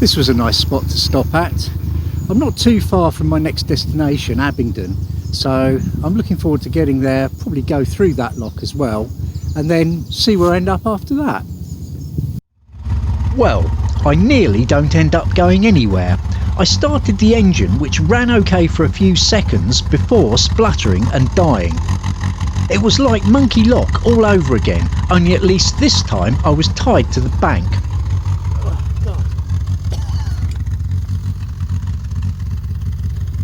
This was a nice spot to stop at. I'm not too far from my next destination, Abingdon, so I'm looking forward to getting there, probably go through that lock as well, and then see where I end up after that. Well, I nearly don't end up going anywhere. I started the engine, which ran okay for a few seconds before spluttering and dying. It was like Monkey Lock all over again, only at least this time I was tied to the bank.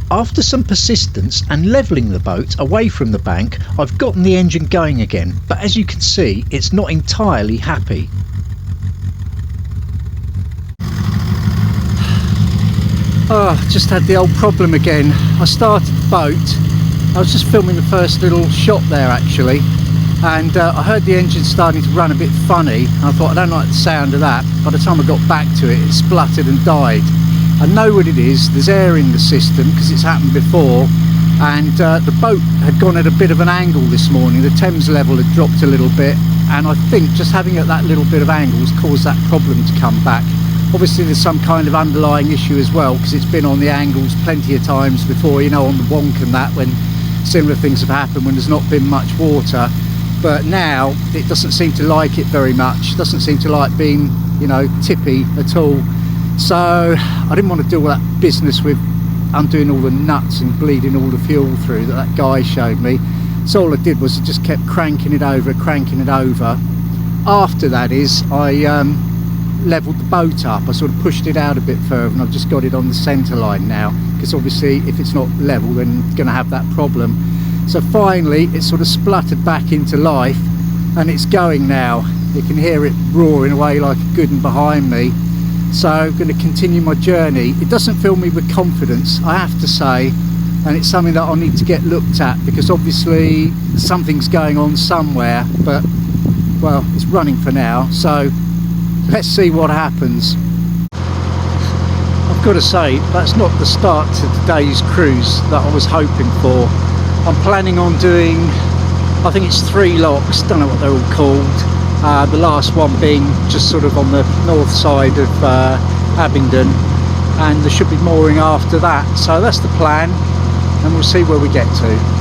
After some persistence and levelling the boat away from the bank, I've gotten the engine going again, but as you can see, it's not entirely happy. Just had the old problem again. I started the boat, I was just filming the first little shot there actually, and I heard the engine starting to run a bit funny. I thought, I don't like the sound of that. By the time I got back to it, it spluttered and died. I know what it is, there's air in the system because it's happened before, and the boat had gone at a bit of an angle this morning. The Thames level had dropped a little bit, and I think just having it at that little bit of angle has caused that problem to come back. Obviously there's some kind of underlying issue as well, because it's been on the angles plenty of times before, you know, on the wonk and that, when similar things have happened when there's not been much water. But now it doesn't seem to like it very much, doesn't seem to like being, you know, tippy at all. So I didn't want to do all that business with undoing all the nuts and bleeding all the fuel through that guy showed me. So all I did was I just kept cranking it over. After that is, I levelled the boat up. I sort of pushed it out a bit further, and I've just got it on the centre line now, because obviously if it's not level then it's going to have that problem. So finally it sort of spluttered back into life, and it's going now. You can hear it roaring away like a good one behind me. So I'm going to continue my journey. It doesn't fill me with confidence, I have to say, and it's something that I'll need to get looked at, because obviously something's going on somewhere, but well, it's running for now, so let's see what happens. I've got to say, that's not the start to today's cruise that I was hoping for. I'm planning on doing, I think it's 3 locks, don't know what they're all called. The last one being just sort of on the north side of Abingdon, and there should be mooring after that. So that's the plan, and we'll see where we get to.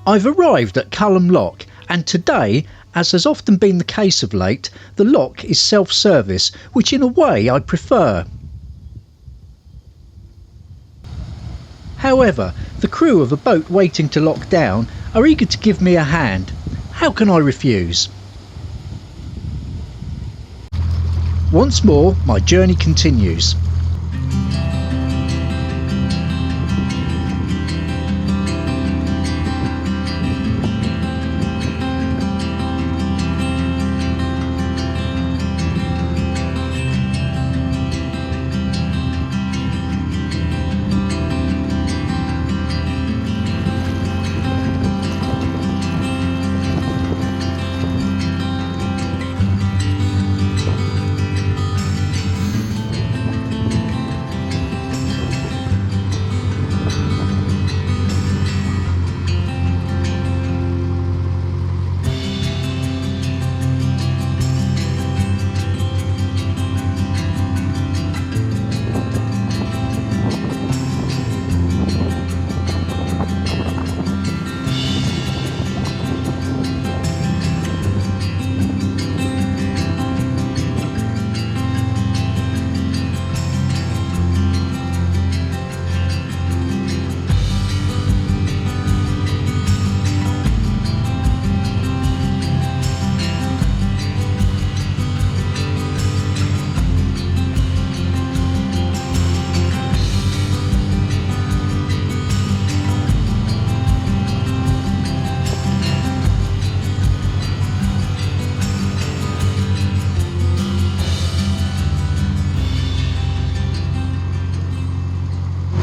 I've arrived at Cullham Lock, and today, as has often been the case of late, the lock is self-service, which in a way I prefer. However, the crew of a boat waiting to lock down are eager to give me a hand. How can I refuse? Once more, my journey continues.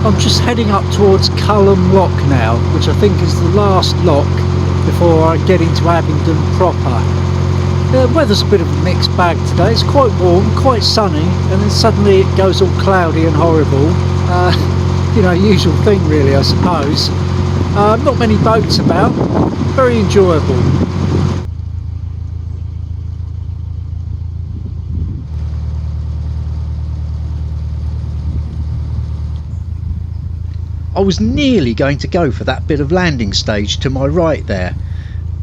I'm just heading up towards Cullham Lock now, which I think is the last lock before I get into Abingdon proper. The weather's a bit of a mixed bag today. It's quite warm, quite sunny, and then suddenly it goes all cloudy and horrible. You know, usual thing really, I suppose. Not many boats about, very enjoyable. I was nearly going to go for that bit of landing stage to my right there.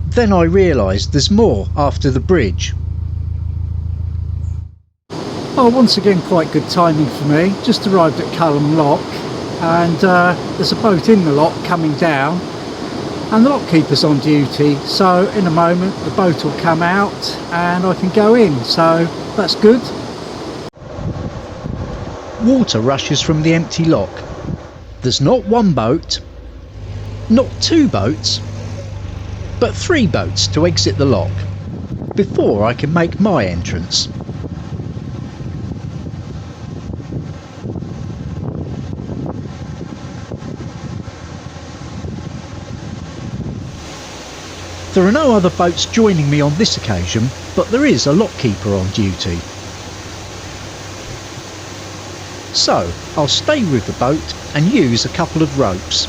Then I realised there's more after the bridge. Oh, once again quite good timing for me. Just arrived at Cullham Lock, and there's a boat in the lock coming down, and the lock keeper's on duty, so in a moment the boat will come out and I can go in, so that's good. Water rushes from the empty lock. There's not one boat, not two boats, but 3 boats to exit the lock before I can make my entrance. There are no other boats joining me on this occasion, but there is a lock keeper on duty. So I'll stay with the boat and use a couple of ropes.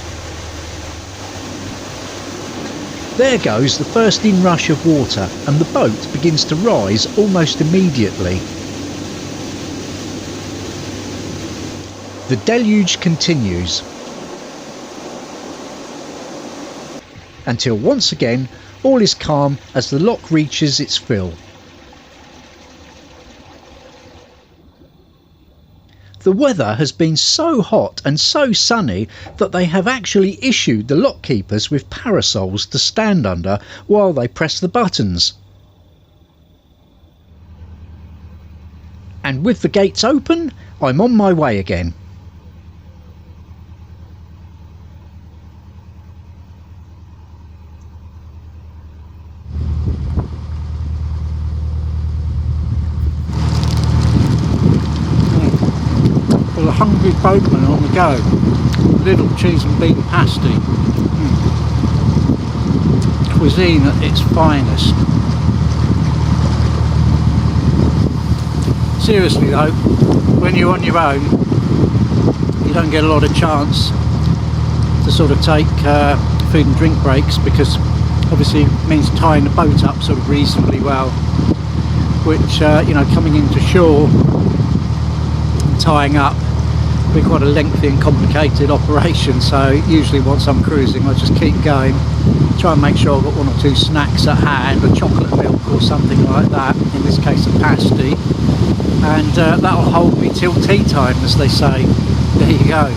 There goes the first inrush of water, and the boat begins to rise almost immediately. The deluge continues until once again all is calm as the lock reaches its fill. The weather has been so hot and so sunny that they have actually issued the lock keepers with parasols to stand under while they press the buttons. And with the gates open, I'm on my way again. A hungry boatman on the go. Little cheese and bean pasty. Cuisine at its finest. Seriously though, when you're on your own, you don't get a lot of chance to sort of take food and drink breaks, because obviously it means tying the boat up sort of reasonably well, which you know, coming into shore and tying up be quite a lengthy and complicated operation. So usually once I'm cruising I just keep going, try and make sure I've got 1 or 2 snacks at hand, a chocolate milk or something like that, in this case a pasty, and that'll hold me till tea time, as they say. There you go.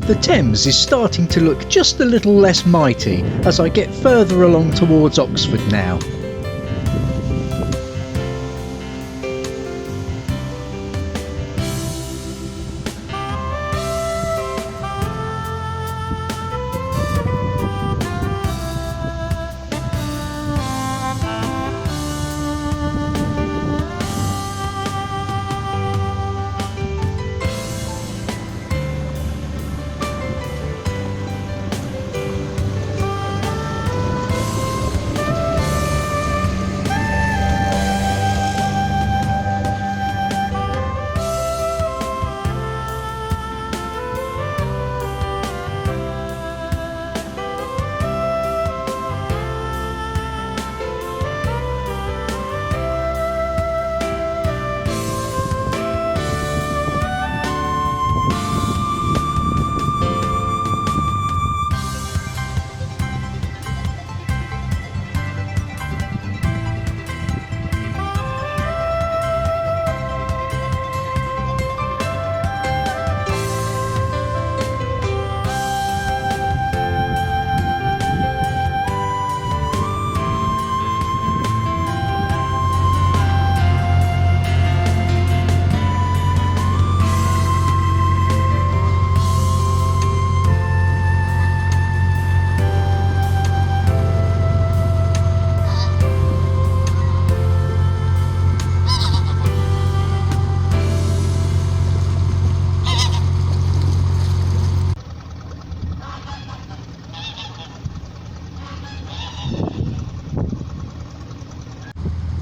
The Thames is starting to look just a little less mighty as I get further along towards Oxford now.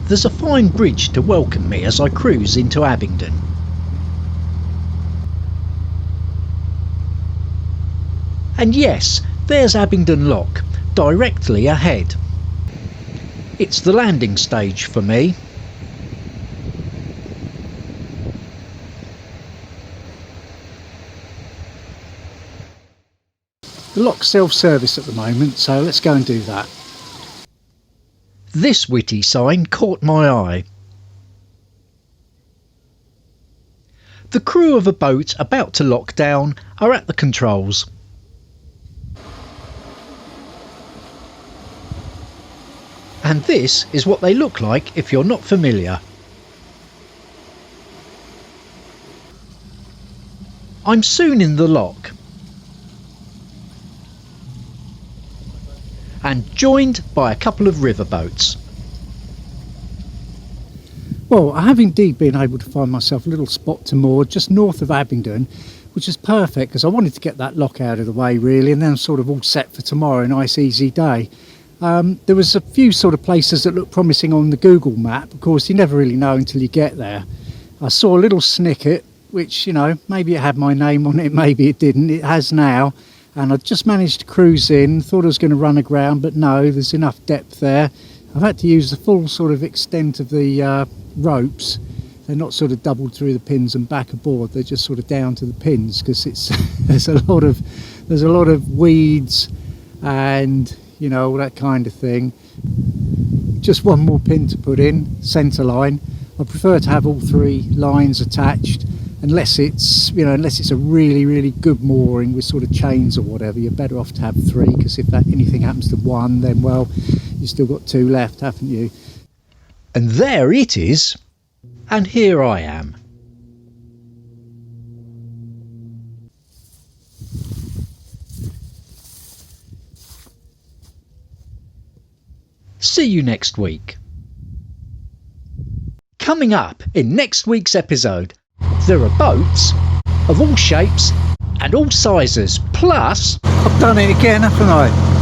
there's a fine bridge to welcome me as I cruise into Abingdon. And yes, there's Abingdon Lock, directly ahead. It's the landing stage for me. The lock's self-service at the moment, so let's go and do that. This witty sign caught my eye. The crew of a boat about to lock down are at the controls. And this is what they look like if you're not familiar. I'm soon in the lock and joined by a couple of riverboats. Well, I have indeed been able to find myself a little spot to moor just north of Abingdon, which is perfect because I wanted to get that lock out of the way really, and then I'm sort of all set for tomorrow, a nice easy day. There was a few sort of places that looked promising on the Google map. Of course, you never really know until you get there. I saw a little snicket, which, you know, maybe it had my name on it, maybe it didn't. It has now. And I just managed to cruise in, thought I was going to run aground, but no, there's enough depth there. I've had to use the full sort of extent of the ropes. They're not sort of doubled through the pins and back aboard. They're just sort of down to the pins because it's there's a lot of weeds and, you know, all that kind of thing. Just one more pin to put in, centre line. I prefer to have all three lines attached, unless it's, you know, unless it's a really good mooring with sort of chains or whatever. You're better off to have three, because if anything happens to one, then, well, you've still got two left, haven't you? And there it is, and here I am. See you next week. Coming up in next week's episode, there are boats of all shapes and all sizes, plus... I've done it again, haven't I?